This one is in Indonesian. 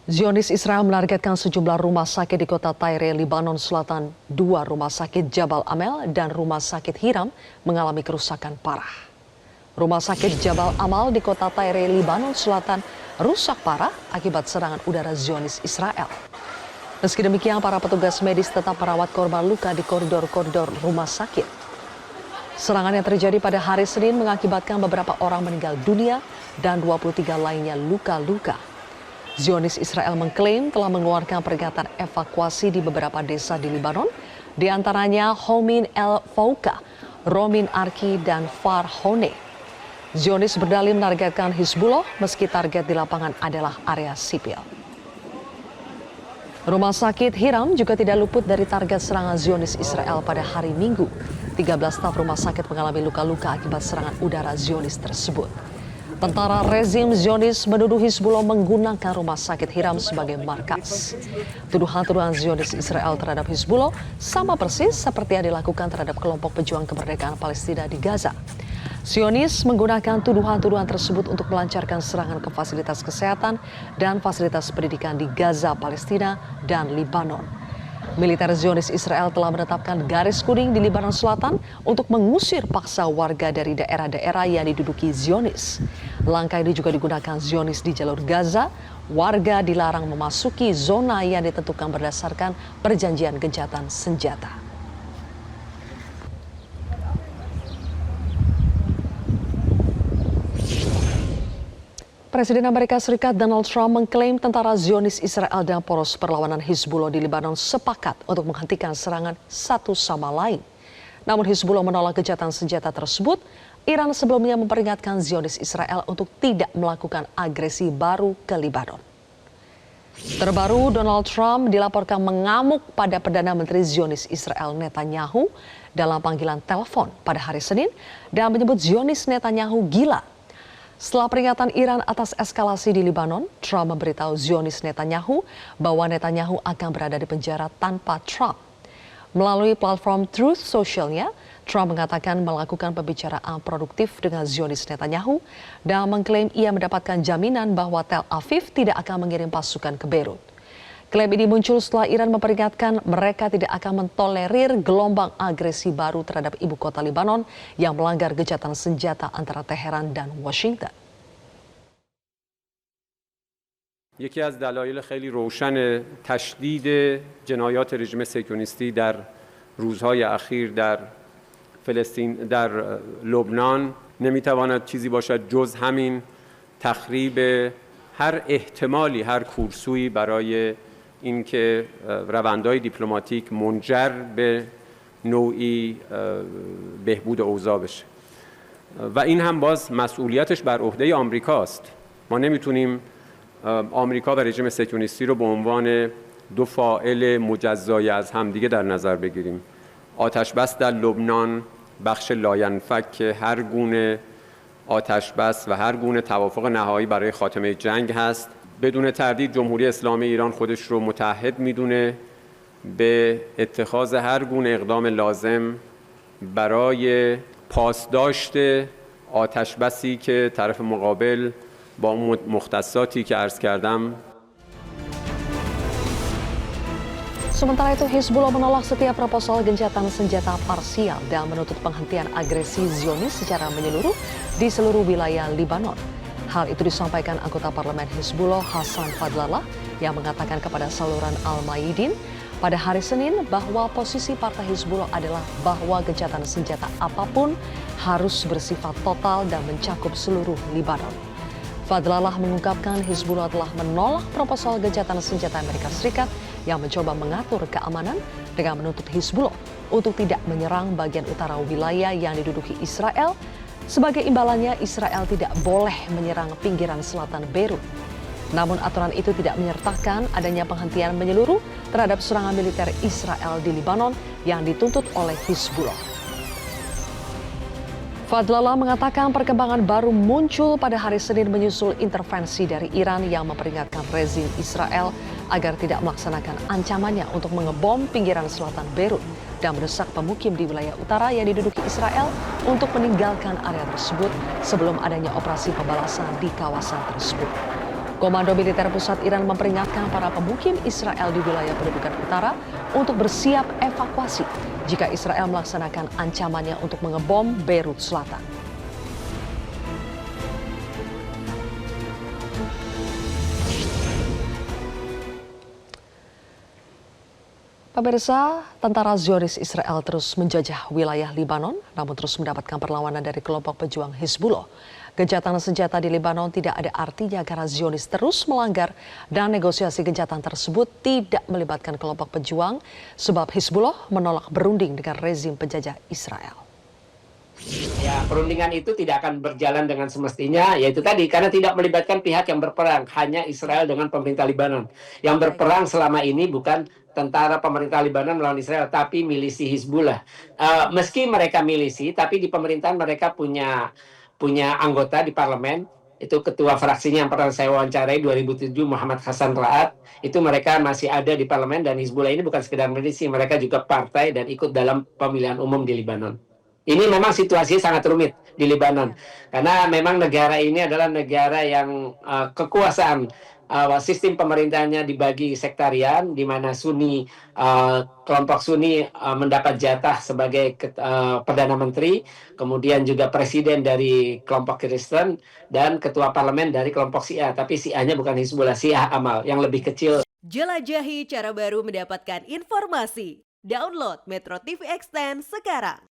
Zionis Israel menargetkan sejumlah rumah sakit di kota Tyre, Lebanon Selatan. 2 rumah sakit Jabal Amal dan rumah sakit Hiram mengalami kerusakan parah. Rumah sakit Jabal Amal di kota Tyre, Lebanon Selatan rusak parah akibat serangan udara Zionis Israel. Meski demikian, para petugas medis tetap merawat korban luka di koridor-koridor rumah sakit. Serangan yang terjadi pada hari Senin mengakibatkan beberapa orang meninggal dunia dan 23 lainnya luka-luka. Zionis Israel mengklaim telah mengeluarkan peringatan evakuasi di beberapa desa di Lebanon, di antaranya Homin El Fouka, Romin Arki, dan Far Hone. Zionis berdalih menargetkan Hizbullah meski target di lapangan adalah area sipil. Rumah sakit Hiram juga tidak luput dari target serangan Zionis Israel pada hari Minggu. 13 staf rumah sakit mengalami luka-luka akibat serangan udara Zionis tersebut. Tentara rezim Zionis menuduh Hizbullah menggunakan rumah sakit Hiram sebagai markas. Tuduhan-tuduhan Zionis Israel terhadap Hizbullah sama persis seperti yang dilakukan terhadap kelompok pejuang kemerdekaan Palestina di Gaza. Zionis menggunakan tuduhan-tuduhan tersebut untuk melancarkan serangan ke fasilitas kesehatan dan fasilitas pendidikan di Gaza, Palestina, dan Lebanon. Militer Zionis Israel telah menetapkan garis kuning di Lebanon Selatan untuk mengusir paksa warga dari daerah-daerah yang diduduki Zionis. Langkah ini juga digunakan Zionis di jalur Gaza. Warga dilarang memasuki zona yang ditentukan berdasarkan perjanjian gencatan senjata. Presiden Amerika Serikat Donald Trump mengklaim tentara Zionis Israel dan poros perlawanan Hizbullah di Lebanon sepakat untuk menghentikan serangan satu sama lain. Namun Hizbullah menolak gencatan senjata tersebut. Iran sebelumnya memperingatkan Zionis Israel untuk tidak melakukan agresi baru ke Lebanon. Terbaru, Donald Trump dilaporkan mengamuk pada Perdana Menteri Zionis Israel Netanyahu dalam panggilan telepon pada hari Senin dan menyebut Zionis Netanyahu gila. Setelah peringatan Iran atas eskalasi di Lebanon, Trump memberitahu Zionis Netanyahu bahwa Netanyahu akan berada di penjara tanpa Trump. Melalui platform Truth Social-nya, Trump mengatakan melakukan pembicaraan produktif dengan Zionis Netanyahu dan mengklaim ia mendapatkan jaminan bahwa Tel Aviv tidak akan mengirim pasukan ke Beirut. Klaim ini muncul setelah Iran memperingatkan mereka tidak akan mentolerir gelombang agresi baru terhadap ibu kota Lebanon yang melanggar gencatan senjata antara Teheran dan Washington. یکی از دلایل خیلی روشن تشدید جنایات رژیم صهیونیستی در روزهای اخیر در فلسطین در لبنان نمیتواند چیزی باشد جز همین تخریب هر احتمالی هر کورسویی برای اینکه روندهای دیپلماتیک منجر به نوعی بهبود اوضاع بشه و این هم باز مسئولیتش بر عهده آمریکاست. ما نمیتونیم آمریکا و رژیم صهیونیستی رو به عنوان دو فاعل مجزای از همدیگه در نظر بگیریم. آتش بس در لبنان بخش لاینفک هر گونه آتش بس و هر گونه توافق نهایی برای خاتمه جنگ هست. بدون تردید جمهوری اسلامی ایران خودش رو متعهد میدونه به اتخاذ هر گونه اقدام لازم برای پاسداشت آتش بسی که طرف مقابل با مختصاتی که عرض کردم. Sementara itu, Hizbullah menolak setiap proposal gencatan senjata parsial dan menuntut penghentian agresi Zionis secara menyeluruh di seluruh wilayah Lebanon. Hal itu disampaikan anggota parlemen Hizbullah Hassan Fadlallah yang mengatakan kepada saluran Al-Mayadin pada hari Senin bahwa posisi partai Hizbullah adalah bahwa gencatan senjata apapun harus bersifat total dan mencakup seluruh Lebanon. Fadlallah mengungkapkan Hizbullah telah menolak proposal gencatan senjata Amerika Serikat yang mencoba mengatur keamanan dengan menuntut Hizbullah untuk tidak menyerang bagian utara wilayah yang diduduki Israel. Sebagai imbalannya, Israel tidak boleh menyerang pinggiran selatan Beirut. Namun aturan itu tidak menyertakan adanya penghentian menyeluruh terhadap serangan militer Israel di Lebanon yang dituntut oleh Hizbullah. Fadlallah mengatakan perkembangan baru muncul pada hari Senin menyusul intervensi dari Iran yang memperingatkan rezim Israel agar tidak melaksanakan ancamannya untuk mengebom pinggiran selatan Beirut dan mendesak pemukim di wilayah utara yang diduduki Israel untuk meninggalkan area tersebut sebelum adanya operasi pembalasan di kawasan tersebut. Komando Militer Pusat Iran memperingatkan para pemukim Israel di wilayah pendudukan utara untuk bersiap evakuasi jika Israel melaksanakan ancamannya untuk mengebom Beirut Selatan. Pemirsa, tentara Zionis Israel terus menjajah wilayah Lebanon, namun terus mendapatkan perlawanan dari kelompok pejuang Hizbullah. Gencatan senjata di Lebanon tidak ada artinya karena Zionis terus melanggar dan negosiasi gencatan tersebut tidak melibatkan kelompok pejuang sebab Hizbullah menolak berunding dengan rezim penjajah Israel. Ya, perundingan itu tidak akan berjalan dengan semestinya, yaitu tadi karena tidak melibatkan pihak yang berperang, hanya Israel dengan pemerintah Lebanon. Yang berperang selama ini bukan tentara pemerintah Lebanon melawan Israel, tapi milisi Hizbullah. Meski mereka milisi, tapi di pemerintahan mereka punya anggota di parlemen. Itu ketua fraksinya yang pernah saya wawancarai 2007, Muhammad Hasan Raat. Itu mereka masih ada di parlemen, dan Hizbullah ini bukan sekedar milisi, mereka juga partai dan ikut dalam pemilihan umum di Lebanon. Ini memang situasi sangat rumit di Lebanon karena memang negara ini adalah negara yang kekuasaan sistem pemerintahnya dibagi sektarian, di mana Sunni, kelompok Sunni mendapat jatah sebagai perdana menteri, kemudian juga presiden dari kelompok Kristen dan ketua parlemen dari kelompok Syiah, tapi Syiahnya bukan Hizbullah, Syiah Amal yang lebih kecil. Jelajahi cara baru mendapatkan informasi. Download Metro TV Extend sekarang.